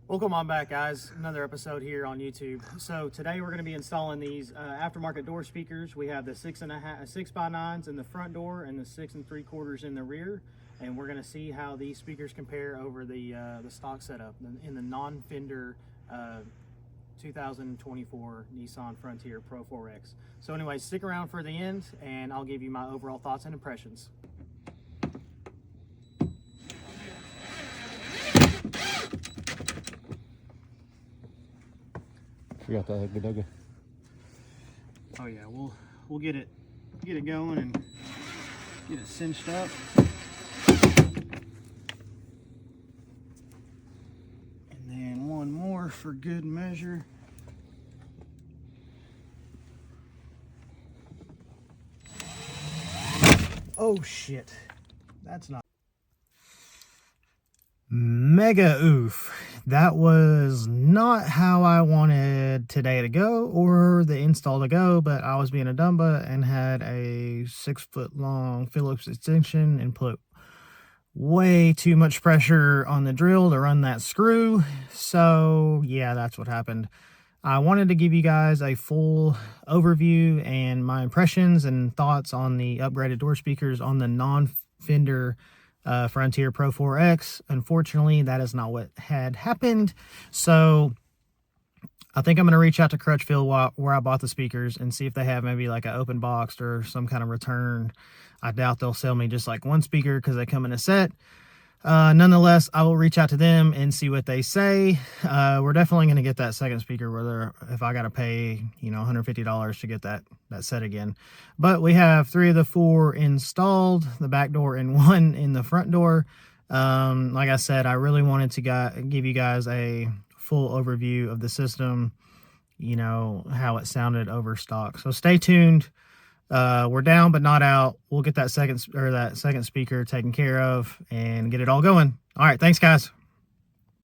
Welcome on back, guys. Another episode here on YouTube. So today we're going to be installing these aftermarket door speakers. We have the 6x9s in the front door and the 6 3/4 in the rear, and we're going to see how these speakers compare over the stock setup in the non-Fender 2024 Nissan Frontier Pro-4X. So anyway, stick around for the end, and I'll give you my overall thoughts and impressions. Forgot that huggy duggy. Oh yeah, we'll get it going and get it cinched up. And then one more for good measure. Oh shit. That's not mega oof. That was not how I wanted today to go or the install to go, but I was being a dumba and had a 6-foot long Phillips extension and put way too much pressure on the drill to run that screw. So yeah, that's what happened. I wanted to give you guys a full overview and my impressions and thoughts on the upgraded door speakers on the non-Fender Frontier Pro-4X. Unfortunately, that is not what had happened. So I think I'm going to reach out to Crutchfield where I bought the speakers and see if they have maybe like an open box or some kind of return. I doubt they'll sell me just like one speaker because they come in a set. Nonetheless, I will reach out to them and see what they say. We're definitely going to get that second speaker, whether if I got to pay, $150 to get that set again. But we have 3 of the 4 installed, the back door and 1 in the front door. Like I said, I really wanted to give you guys a full overview of the system, how it sounded over stock. So stay tuned. We're down but not out. We'll get that second speaker taken care of and get it all going. All right, thanks guys.